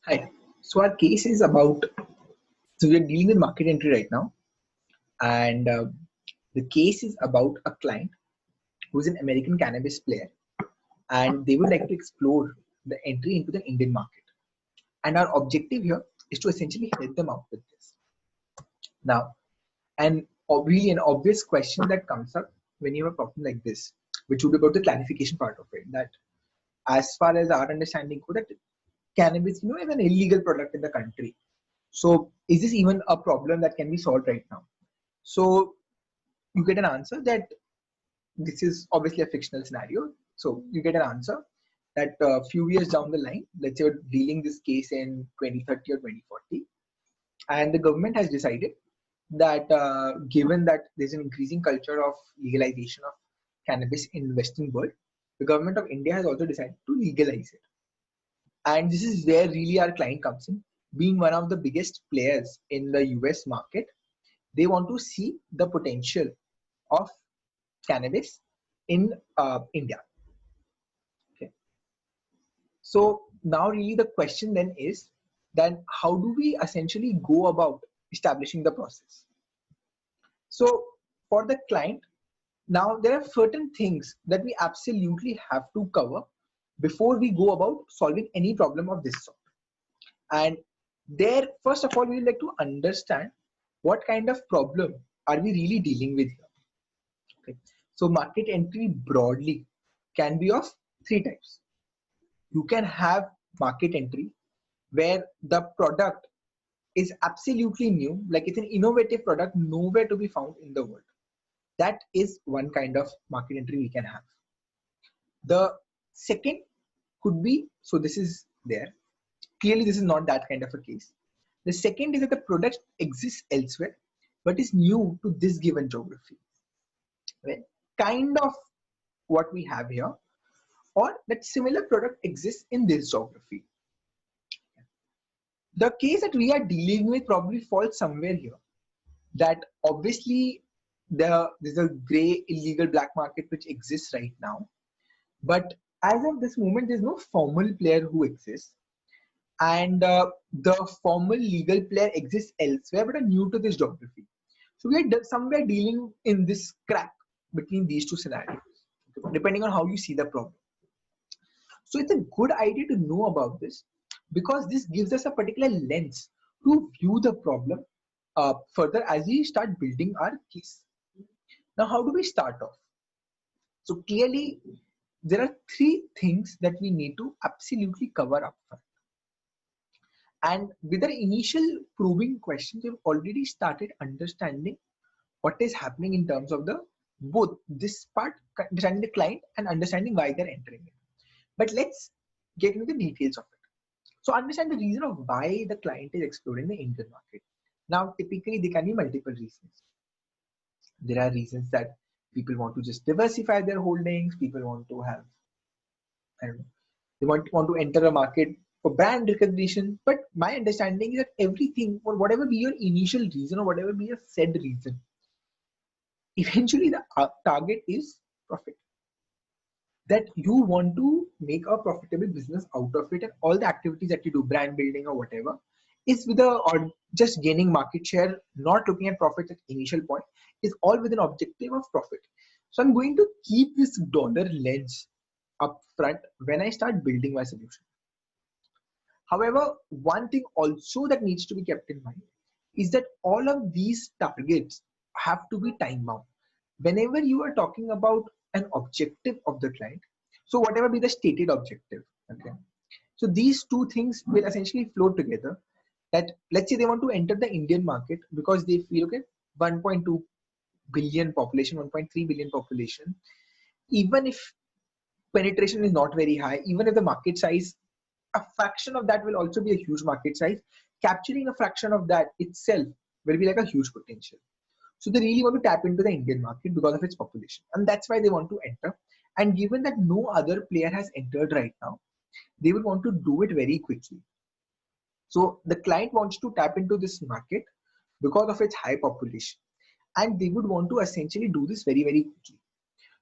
Hi. So our case is about, so we are dealing with market entry right now, and the case is about a client who is an American cannabis player, and they would like to explore the entry into the Indian market. And our objective here is to essentially help them out with this. Now, and really an obvious question that comes up when you have a problem like this, which would be about the clarification part of it, that as far as our understanding goes, that cannabis, is an illegal product in the country. So is this even a problem that can be solved right now? So you get an answer that this is obviously a fictional scenario. So you get an answer that a few years down the line, let's say we're dealing this case in 2030 or 2040, and the government has decided that given that there's an increasing culture of legalization of cannabis in the Western world, the government of India has also decided to legalize it. And this is where really our client comes in. Being one of the biggest players in the US market, they want to see the potential of cannabis in India. Okay. So now really the question then is, then how do we essentially go about establishing the process? So for the client, now there are certain things that we absolutely have to cover before we go about solving any problem of this sort. And there, first of all, we would like to understand what kind of problem are we really dealing with here. Okay. So market entry broadly can be of three types. You can have market entry where the product is absolutely new, like it's an innovative product nowhere to be found in the world. That is one kind of market entry we can have. The second could be, so this is there. Clearly, this is not that kind of a case. The second is that the product exists elsewhere, but is new to this given geography. Right? Kind of what we have here, or that similar product exists in this geography. The case that we are dealing with probably falls somewhere here. That obviously there's a gray illegal black market which exists right now, but as of this moment, there's no formal player who exists, and the formal legal player exists elsewhere but are new to this geography. So we are somewhere dealing in this crack between these two scenarios, depending on how you see the problem. So it's a good idea to know about this because this gives us a particular lens to view the problem further as we start building our case. Now, how do we start off? So clearly, there are three things that we need to absolutely cover up front. And with our initial probing questions, we've already started understanding what is happening in terms of the both this part, understanding the client and understanding why they're entering it. But let's get into the details of it. So understand the reason of why the client is exploring the Indian market. Now, typically, there can be multiple reasons. There are reasons that people want to just diversify their holdings. People want to have, I don't know, they want to enter a market for brand recognition. But my understanding is that everything, or whatever be your initial reason or whatever be your said reason, eventually the target is profit. That you want to make a profitable business out of it, and all the activities that you do, brand building or whatever, is with a or just gaining market share, not looking at profits at initial point, is all with an objective of profit. So I'm going to keep this dollar lens up front when I start building my solution. However, one thing also that needs to be kept in mind is that all of these targets have to be time bound. Whenever you are talking about an objective of the client, so whatever be the stated objective, okay. So these two things will essentially flow together. That let's say they want to enter the Indian market because they feel okay, 1.2 billion population, 1.3 billion population. Even if penetration is not very high, even if the market size, a fraction of that will also be a huge market size. Capturing a fraction of that itself will be like a huge potential. So they really want to tap into the Indian market because of its population. And that's why they want to enter. And given that no other player has entered right now, they will want to do it very quickly. So the client wants to tap into this market because of its high population. And they would want to essentially do this very, very quickly.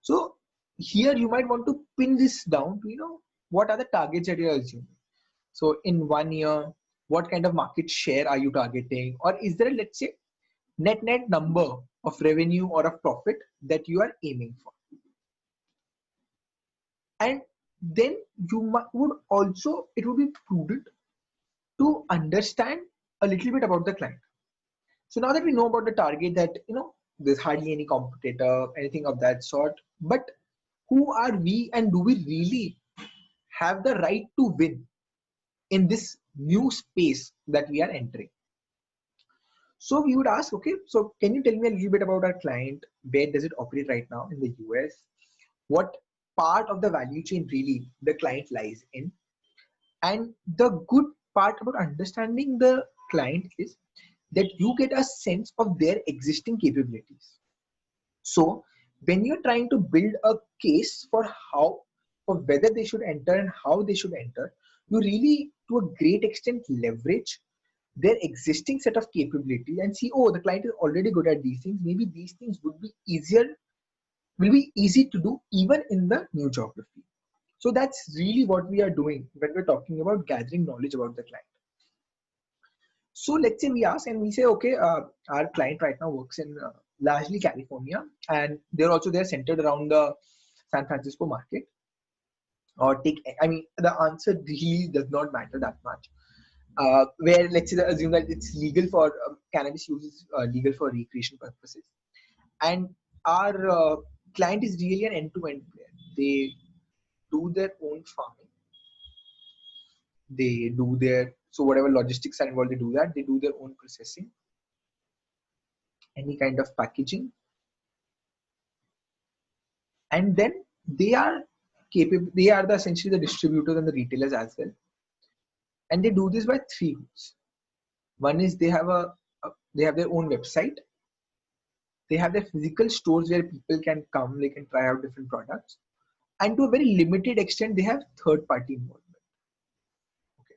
So here you might want to pin this down to, what are the targets that you're assuming? So in 1 year, what kind of market share are you targeting? Or is there, let's say, net number of revenue or of profit that you are aiming for? And then would also, it would be prudent to understand a little bit about the client. So now that we know about the target, that there's hardly any competitor, anything of that sort, but who are we, and do we really have the right to win in this new space that we are entering? So we would ask, okay, so can you tell me a little bit about our client? Where does it operate right now in the US? What part of the value chain really the client lies in? And the good part about understanding the client is that you get a sense of their existing capabilities. So when you're trying to build a case for whether they should enter and how they should enter, you really, to a great extent, leverage their existing set of capabilities and see, oh, the client is already good at these things. Maybe these things will be easy to do even in the new geography. So that's really what we are doing when we're talking about gathering knowledge about the client. So let's say we ask and we say, okay, our client right now works in largely California, and they're centered around the San Francisco market. Or the answer really does not matter that much. Where let's say assume that it's legal for cannabis use is legal for recreation purposes, and our client is really an end-to-end player. They do their own farming. They do so whatever logistics are involved, they do that. They do their own processing, any kind of packaging, and then they are capable. They are essentially the distributors and the retailers as well, and they do this by three routes. One is they have their own website. They have their physical stores where people can come, they can try out different products, and to a very limited extent, they have third-party involvement. Okay.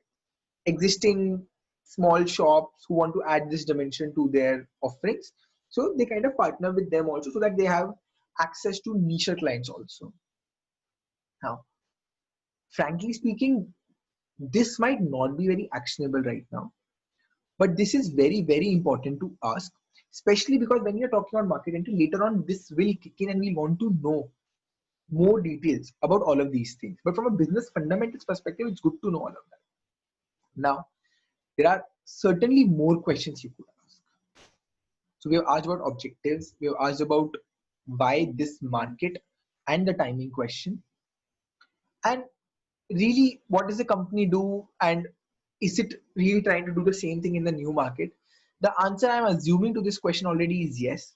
Existing small shops who want to add this dimension to their offerings, so they kind of partner with them also, so that they have access to niche clients also. Now, frankly speaking, this might not be very actionable right now, but this is very, very important to ask, especially because when you're talking about market entry, later on this will kick in and we want to know more details about all of these things. But from a business fundamentals perspective, it's good to know all of that. Now, there are certainly more questions you could ask. So we have asked about objectives, we have asked about why this market and the timing question, and really what does the company do, and is it really trying to do the same thing in the new market? The answer I'm assuming to this question already is yes,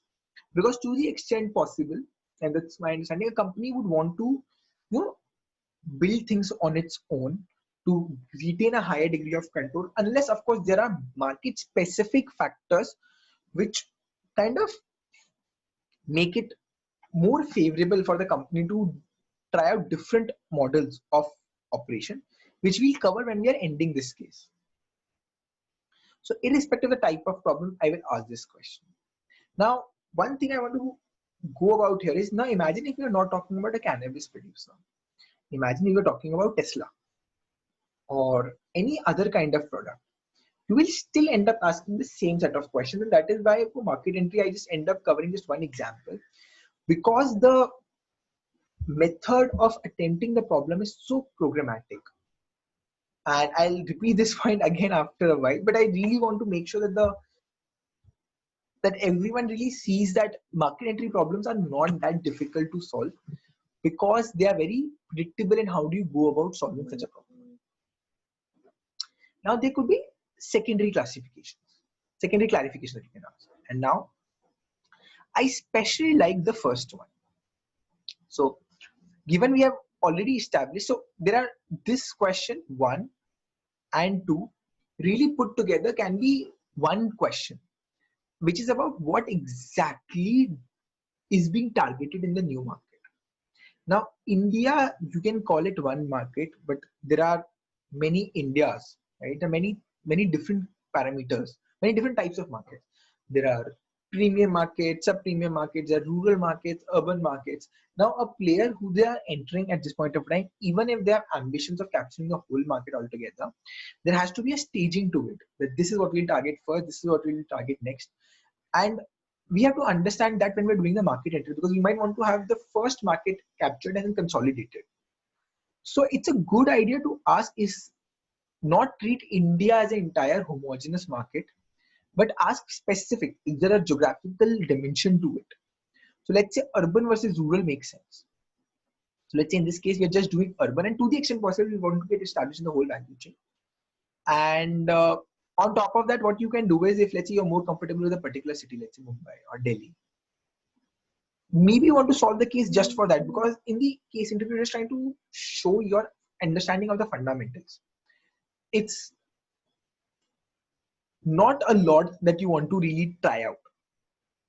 because to the extent possible, and that's my understanding, a company would want to build things on its own to retain a higher degree of control, unless of course there are market specific factors which kind of make it more favorable for the company to try out different models of operation, which we'll cover when we are ending this case. So irrespective of the type of problem, I will ask this question. Now, one thing I want to go about here is, now imagine if we are not talking about a cannabis producer. Imagine if we are talking about Tesla or any other kind of product. You will still end up asking the same set of questions, and that is why for market entry, I just end up covering just one example, because the method of attempting the problem is so programmatic. And I'll repeat this point again after a while, but I really want to make sure that everyone really sees that market entry problems are not that difficult to solve, because they are very predictable in how do you go about solving such a problem. Now there could be secondary clarifications that you can ask. And now I especially like the first one. So given we have already established, so there are this question 1 and 2 really put together can be one question, which is about what exactly is being targeted in the new market. Now, India, you can call it one market, but there are many Indias, right? There are many different parameters, many different types of markets. There are premium markets, sub-premium markets, there are rural markets, urban markets. Now, a player who they are entering at this point of time, even if they have ambitions of capturing the whole market altogether, there has to be a staging to it. That this is what we'll target first, this is what we'll target next, and we have to understand that when we're doing the market entry, because we might want to have the first market captured and then consolidated. So it's a good idea to ask is not treat India as an entire homogeneous market, but ask specific, is there a geographical dimension to it? So let's say urban versus rural makes sense. So let's say in this case, we're just doing urban, and to the extent possible, we want to get established in the whole value chain. And on top of that, what you can do is, if let's say you're more comfortable with a particular city, let's say Mumbai or Delhi, maybe you want to solve the case just for that, because in the case interview, you're just trying to show your understanding of the fundamentals. It's not a lot that you want to really try out.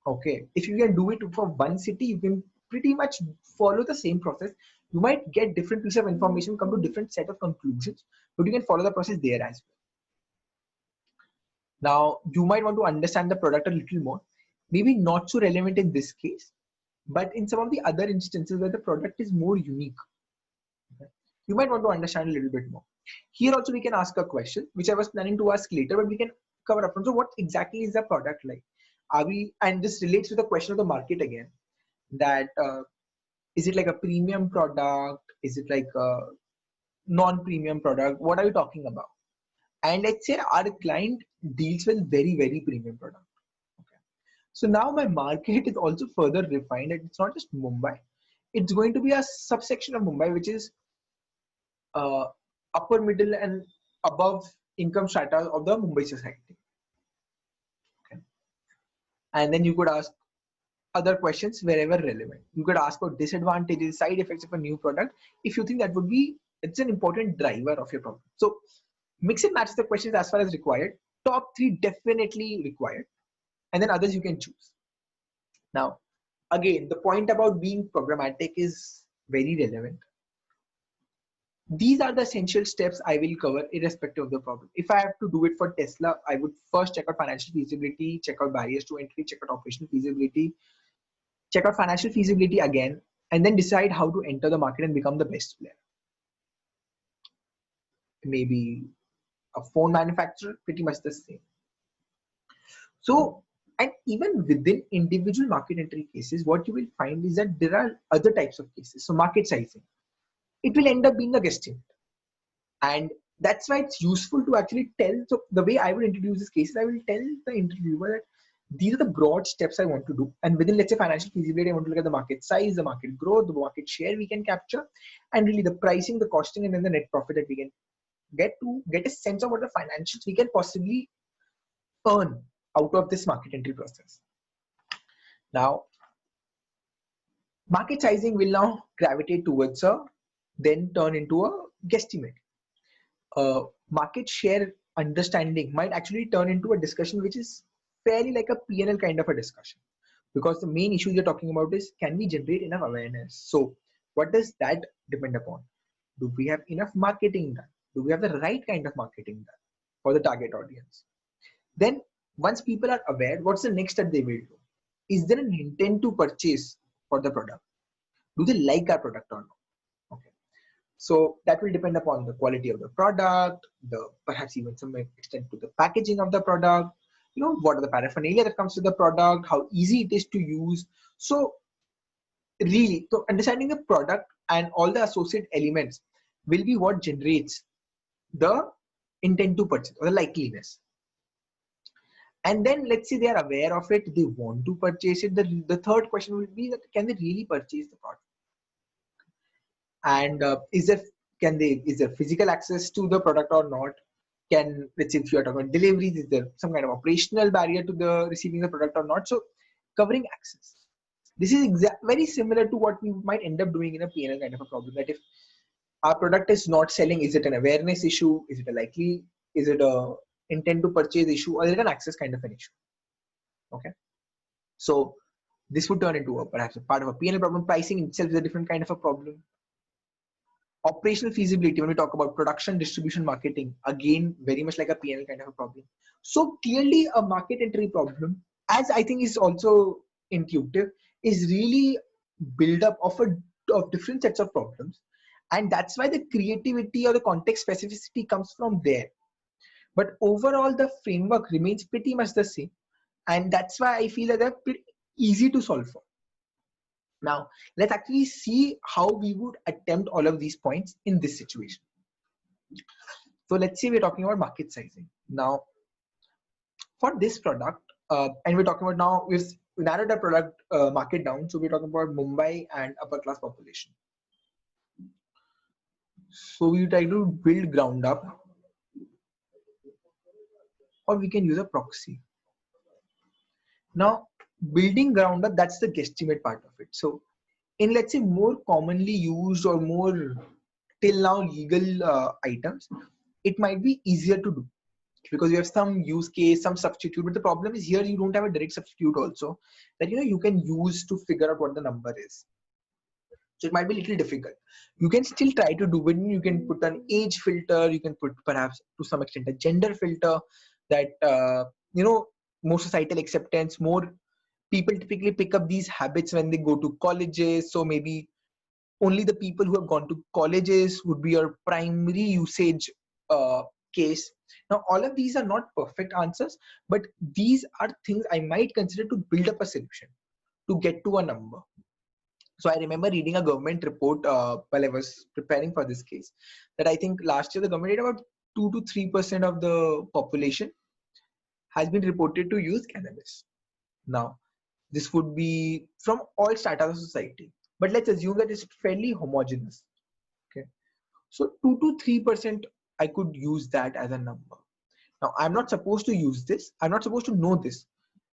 Okay, if you can do it for one city, you can pretty much follow the same process. You might get different piece of information, come to different set of conclusions, but you can follow the process there as well. Now, you might want to understand the product a little more, maybe not so relevant in this case, but in some of the other instances where the product is more unique, okay, you might want to understand a little bit more. Here also we can ask a question, which I was planning to ask later, but we can cover up. So what exactly is the product like? Are we, and this relates to the question of the market again, that is it like a premium product? Is it like a non-premium product? What are you talking about? And let's say our client deals with very, very premium product. Okay. So now my market is also further refined, and it's not just Mumbai. It's going to be a subsection of Mumbai, which is upper middle and above income strata of the Mumbai society. Okay. And then you could ask other questions wherever relevant. You could ask about disadvantages, side effects of a new product, if you think that would be, it's an important driver of your problem. So mix and match the questions as far as required. Top 3 definitely required, and then others you can choose. Now, again, the point about being programmatic is very relevant. These are the essential steps I will cover irrespective of the problem. If I have to do it for Tesla, I would first check out financial feasibility, check out barriers to entry, check out operational feasibility, check out financial feasibility again, and then decide how to enter the market and become the best player. Maybe a phone manufacturer, pretty much the same. So, and even within individual market entry cases, what you will find is that there are other types of cases. So market sizing, it will end up being a guesstimate. And that's why it's useful to actually tell. So the way I would introduce this case is I will tell the interviewer that these are the broad steps I want to do. And within, let's say, financial feasibility, I want to look at the market size, the market growth, the market share we can capture, and really the pricing, the costing, and then the net profit that we can get to get a sense of what the financials we can possibly earn out of this market entry process. Now, market sizing will now gravitate towards a, then turn into a guesstimate. Market share understanding might actually turn into a discussion which is fairly like a P&L kind of a discussion, because the main issue you're talking about is, can we generate enough awareness? So what does that depend upon? Do we have enough marketing done? Do we have the right kind of marketing done for the target audience? Then once people are aware, what's the next step they will do? Is there an intent to purchase for the product? Do they like our product or not? Okay. So that will depend upon the quality of the product, the perhaps even some extent to the packaging of the product, you know, what are the paraphernalia that comes with the product, how easy it is to use. So really, so understanding the product and all the associated elements will be what generates the intent to purchase or the likeliness. And then let's say they are aware of it, they want to purchase it. The third question will be that, can they really purchase the product? And is there physical access to the product or not? Can, let's say if you are talking about deliveries, is there some kind of operational barrier to the receiving the product or not? So covering access. This is very similar to what we might end up doing in a P&L kind of a problem, that if our product is not selling, is it an awareness issue? Is it a intent to purchase issue, or is it an access kind of an issue? Okay. So this would turn into perhaps a part of a P&L problem. Pricing itself is a different kind of a problem. Operational feasibility, when we talk about production, distribution, marketing, again, very much like a P&L kind of a problem. So clearly a market entry problem as I think is also intuitive, is really build up of different sets of problems, and that's why the creativity or the context specificity comes from there. But overall, the framework remains pretty much the same, and that's why I feel that they're pretty easy to solve for. Now, let's actually see how we would attempt all of these points in this situation. So let's say we're talking about market sizing. Now, for this product, and we're talking about now, we've narrowed the product market down. So we're talking about Mumbai and upper class population. So we try to build ground up, or we can use a proxy. Now, building ground up, that's the guesstimate part of it. So in, let's say, more commonly used or more till now legal items, it might be easier to do because you have some use case, some substitute. But the problem is here you don't have a direct substitute also that you can use to figure out what the number is. So it might be a little difficult. You can still try to do it. You can put an age filter. You can put perhaps to some extent a gender filter that more societal acceptance, more people typically pick up these habits when they go to colleges. So maybe only the people who have gone to colleges would be your primary usage case. Now, all of these are not perfect answers, but these are things I might consider to build up a solution to get to a number. So I remember reading a government report while I was preparing for this case that I think last year the government did about 2 to 3% of the population has been reported to use cannabis. Now, this would be from all strata of society, but let's assume that it's fairly homogeneous. Okay, so 2 to 3%, I could use that as a number. Now, I'm not supposed to use this. I'm not supposed to know this.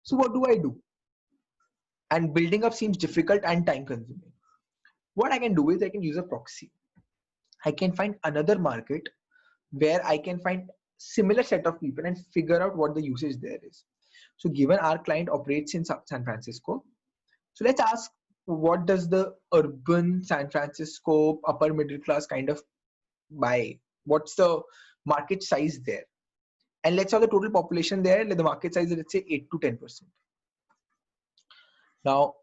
So what do I do? And building up seems difficult and time consuming. What I can do is I can use a proxy. I can find another market where I can find similar set of people and figure out what the usage there is. So given our client operates in San Francisco, so let's ask, what does the urban San Francisco upper middle class kind of buy? What's the market size there? And let's have the total population there, the market size is, let's say, 8 to 10%. Now,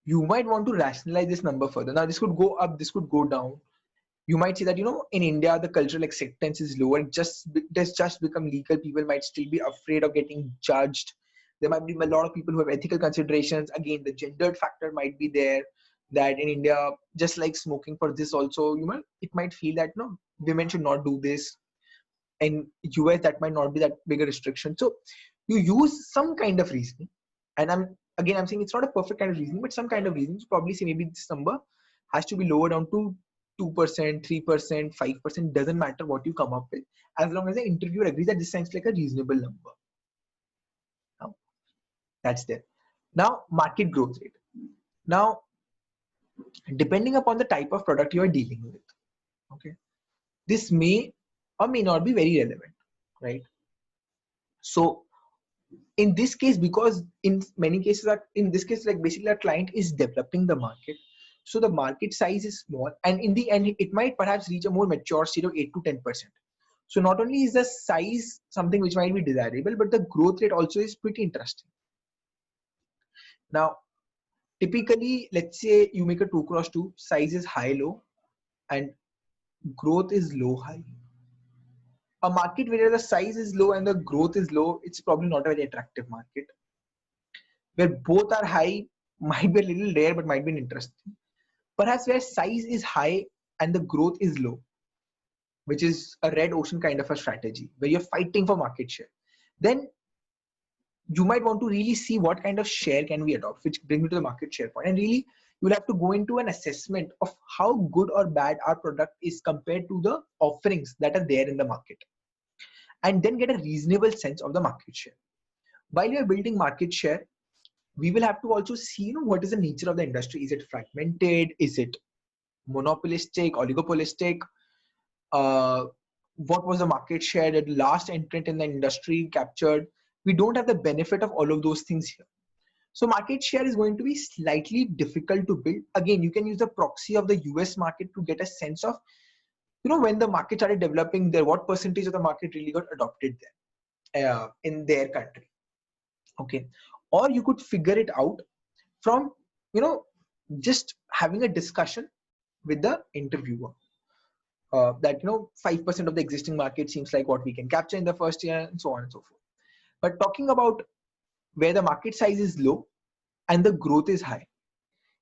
you might want to rationalize this number further. Now, this could go up, this could go down. You might say that, in India, the cultural acceptance is lower. It has just become legal. People might still be afraid of getting judged. There might be a lot of people who have ethical considerations. Again, the gendered factor might be there, that in India, just like smoking for this also, it might feel that, women should not do this. In US, that might not be that big a restriction. So you use some kind of reasoning. And I'm saying it's not a perfect kind of reasoning, but some kind of reasoning. So probably say maybe this number has to be lower down to 2%, 3%, 5%, doesn't matter what you come up with, as long as the interviewer agrees that this sounds like a reasonable number. Now, that's there. Now, market growth rate. Now, depending upon the type of product you are dealing with, okay, this may or may not be very relevant, right? So, in this case, because in many cases, in this case, like basically our client is developing the market. So the market size is small, and in the end, it might perhaps reach a more mature state of 8 to 10%. So not only is the size something which might be desirable, but the growth rate also is pretty interesting. Now, typically, let's say you make a 2x2, size is high-low, and growth is low-high. A market where the size is low and the growth is low, it's probably not a very attractive market. Where both are high, might be a little rare, but might be interesting. Perhaps where size is high and the growth is low, which is a red ocean kind of a strategy, where you're fighting for market share. Then you might want to really see what kind of share can we adopt, which brings me to the market share point. And really, you'll have to go into an assessment of how good or bad our product is compared to the offerings that are there in the market. And then get a reasonable sense of the market share. While you're building market share, we will have to also see, what is the nature of the industry. Is it fragmented? Is it monopolistic, oligopolistic? What was the market share that last entrant in the industry captured? We don't have the benefit of all of those things here. So market share is going to be slightly difficult to build. Again, you can use the proxy of the US market to get a sense of, when the market started developing there, what percentage of the market really got adopted there in their country. Okay. or you could figure it out from, you know, just having a discussion with the interviewer. That, you know, 5% of the existing market seems like what we can capture in the first year, and so on and so forth. But talking about where the market size is low and the growth is high,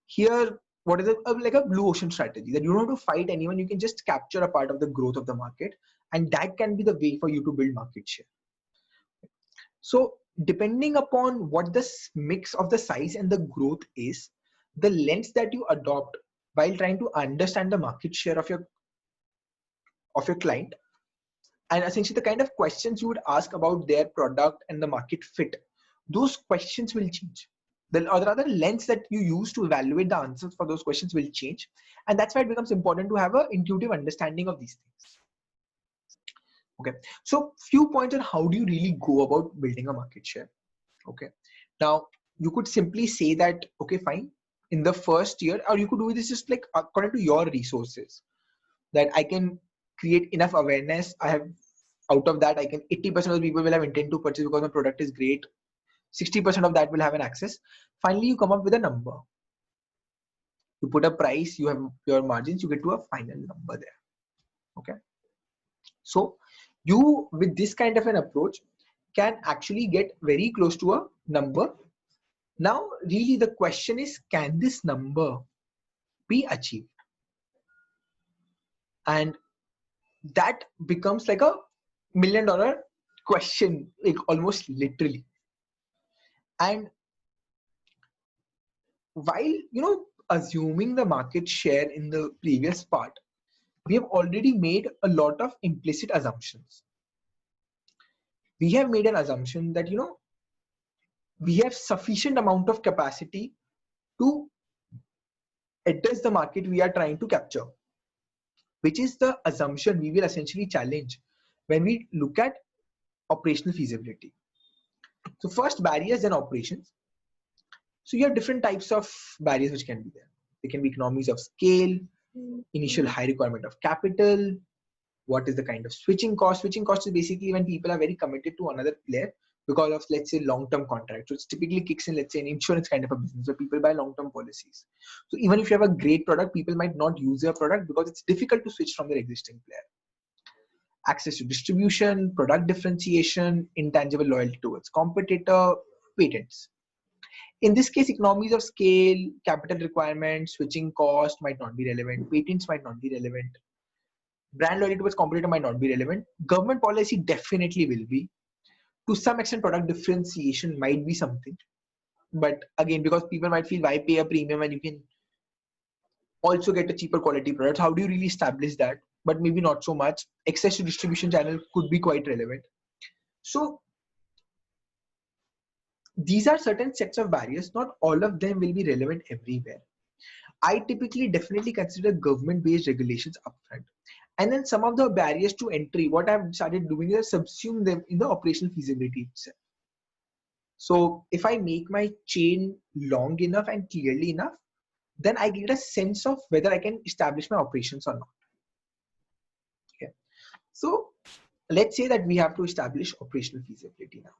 here what is like a blue ocean strategy, that you don't have to fight anyone, you can just capture a part of the growth of the market, and that can be the way for you to build market share. So depending upon what the mix of the size and the growth is, the lens that you adopt while trying to understand the market share of your client, and essentially the kind of questions you would ask about their product and the market fit, those questions will change. Or the other lens that you use to evaluate the answers for those questions will change. And that's why it becomes important to have an intuitive understanding of these things. Okay, so few points on how do you really go about building a market share. Okay, now you could simply say that, okay, fine, in the first year, or you could do this just like according to your resources, that I can create enough awareness. I have, out of that, I can 80% of the people will have intent to purchase because my product is great. 60% of that will have an access. Finally, you come up with a number. You put a price, you have your margins, you get to a final number there. Okay. So you, with this kind of an approach, can actually get very close to a number. Now, really the question is, can this number be achieved? And that becomes like a $1 million question, like almost literally. And while, you know, assuming the market share in the previous part, we have already made a lot of implicit assumptions. We have made an assumption that, you know, we have sufficient amount of capacity to address the market we are trying to capture, which is the assumption we will essentially challenge when we look at operational feasibility. So first, barriers and operations. So you have different types of barriers which can be there. They can be economies of scale, initial high requirement of capital. What is the kind of switching cost? Switching cost is basically when people are very committed to another player because of, let's say, long-term contract. So it typically kicks in, let's say, an insurance kind of a business where people buy long-term policies. So even if you have a great product, people might not use your product because it's difficult to switch from their existing player. Access to distribution, product differentiation, intangible loyalty towards competitor, patents. In this case, economies of scale, capital requirements, switching cost might not be relevant, patents might not be relevant, brand loyalty towards competitor might not be relevant, government policy definitely will be. To some extent, product differentiation might be something. But again, because people might feel, why pay a premium when you can also get a cheaper quality product? How do you really establish that? But maybe not so much. Access to distribution channel could be quite relevant. So these are certain sets of barriers. Not all of them will be relevant everywhere. I typically definitely consider government-based regulations upfront. And then some of the barriers to entry, what I've started doing is subsume them in the operational feasibility itself. So if I make my chain long enough and clearly enough, then I get a sense of whether I can establish my operations or not. Okay. So let's say that we have to establish operational feasibility now.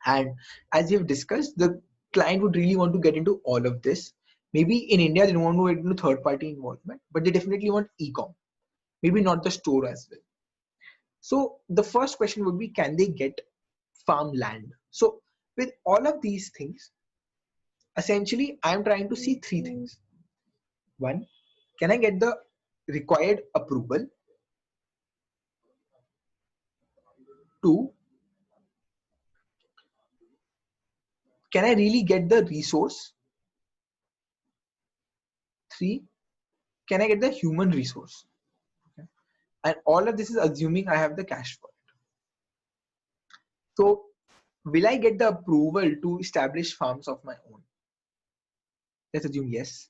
And as we've discussed, the client would really want to get into all of this. Maybe in India, they don't want to get into third-party involvement, but they definitely want e-com. Maybe not the store as well. So the first question would be, can they get farmland? So with all of these things, essentially, I'm trying to see three things. One, can I get the required approval? Two, can I really get the resource? Three, can I get the human resource? Okay. And all of this is assuming I have the cash for it. So will I get the approval to establish farms of my own? Let's assume yes.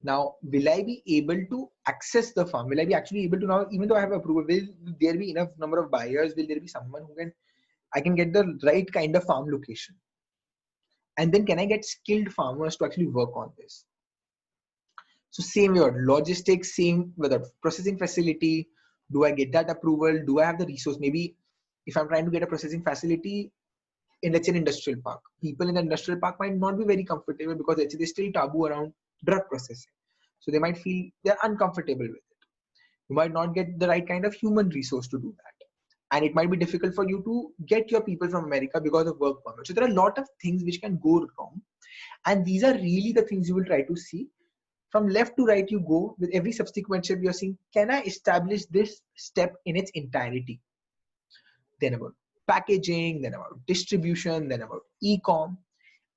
Now, will I be able to access the farm? Will I be actually able to now, even though I have approval, will there be enough number of buyers? Will there be someone who I can get the right kind of farm location? And then can I get skilled farmers to actually work on this? So same way, logistics, same with the processing facility. Do I get that approval? Do I have the resource? Maybe if I'm trying to get a processing facility, in, let's say, an industrial park. People in the industrial park might not be very comfortable because, let's say, there's still taboo around drug processing. So they might feel they're uncomfortable with it. You might not get the right kind of human resource to do that. And it might be difficult for you to get your people from America because of work permit. So there are a lot of things which can go wrong. And these are really the things you will try to see. From left to right, you go with every subsequent step. You're seeing, can I establish this step in its entirety? Then about packaging, then about distribution, then about e-com.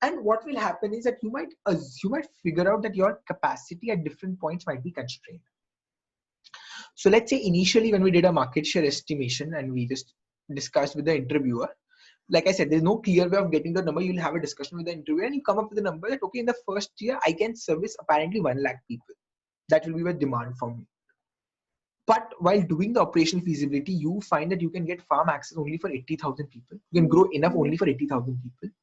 And what will happen is that you might figure out that your capacity at different points might be constrained. So let's say initially when we did a market share estimation and we just discussed with the interviewer, like I said, there's no clear way of getting the number. You'll have a discussion with the interviewer and you come up with a number that, okay, in the first year, I can service apparently 1 lakh people. That will be the demand for me. But while doing the operational feasibility, you find that you can get farm access only for 80,000 people. You can grow enough only for 80,000 people.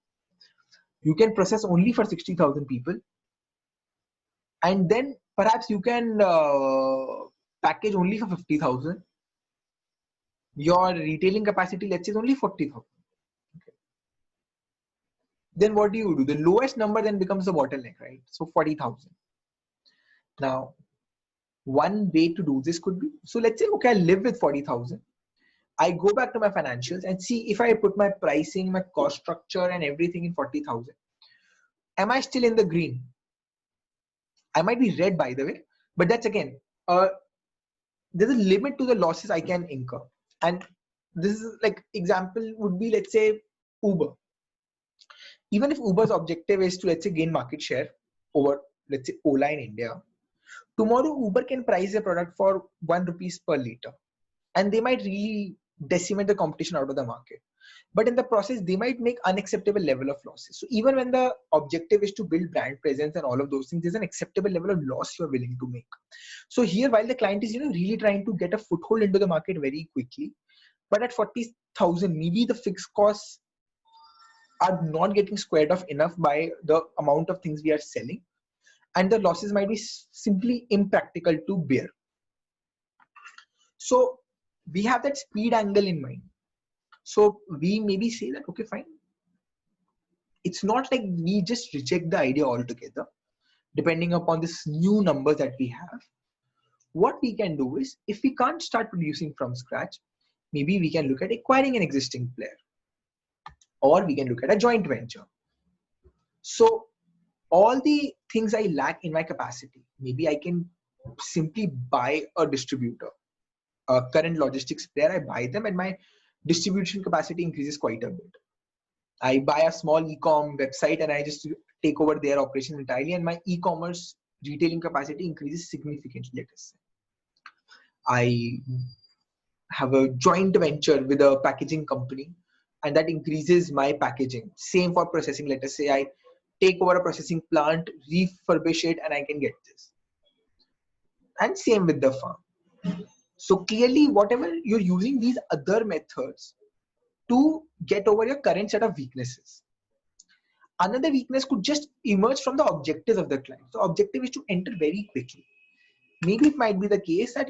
You can process only for 60,000 people. And then perhaps you can package only for 50,000. Your retailing capacity, let's say, is only 40,000. Okay. Then what do? The lowest number then becomes the bottleneck, right? So 40,000. Now, one way to do this could be, so let's say, okay, I live with 40,000. I go back to my financials and see if I put my pricing, my cost structure and everything in 40,000. Am I still in the green? I might be red, by the way, but that's again, there's a limit to the losses I can incur. And this is like example would be, let's say, Uber. Even if Uber's objective is to, let's say, gain market share over, let's say, Ola in India, tomorrow Uber can price their product for 1 rupees per liter. And they might really decimate the competition out of the market. But in the process, they might make unacceptable level of losses. So even when the objective is to build brand presence and all of those things, there's an acceptable level of loss you're willing to make. So here, while the client is, really trying to get a foothold into the market very quickly, but at 40,000, maybe the fixed costs are not getting squared off enough by the amount of things we are selling. And the losses might be simply impractical to bear. So we have that speed angle in mind. So we maybe say that, okay, fine. It's not like we just reject the idea altogether, depending upon this new numbers that we have. What we can do is, if we can't start producing from scratch, maybe we can look at acquiring an existing player, or we can look at a joint venture. So all the things I lack in my capacity, maybe I can simply buy a distributor, a current logistics player. I buy them and my distribution capacity increases quite a bit. I buy a small e-com website and I just take over their operations entirely, and my e-commerce retailing capacity increases significantly. Let us say I have a joint venture with a packaging company and that increases my packaging. Same for processing. Let us say I take over a processing plant, refurbish it, and I can get this. And same with the farm. So clearly, whatever you're using these other methods to get over your current set of weaknesses. Another weakness could just emerge from the objectives of the client. So objective is to enter very quickly. Maybe it might be the case that,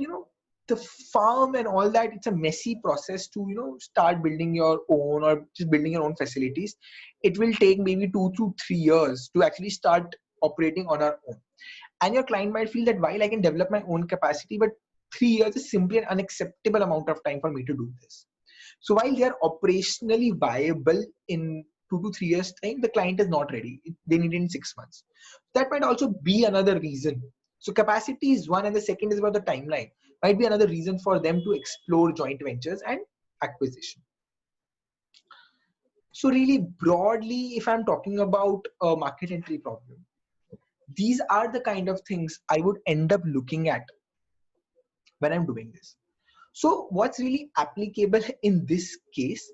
the farm and all that, it's a messy process to, start building your own or just building your own facilities. It will take maybe 2 to 3 years to actually start operating on our own. And your client might feel that while I can develop my own capacity, but 3 years is simply an unacceptable amount of time for me to do this. So while they are operationally viable in 2 to 3 years time, the client is not ready. They need it in 6 months. That might also be another reason. So capacity is one, and the second is about the timeline. Might be another reason for them to explore joint ventures and acquisition. So really broadly, if I'm talking about a market entry problem, these are the kind of things I would end up looking at when I'm doing this. So what's really applicable in this case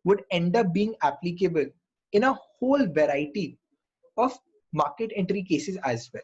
would end up being applicable in a whole variety of market entry cases as well.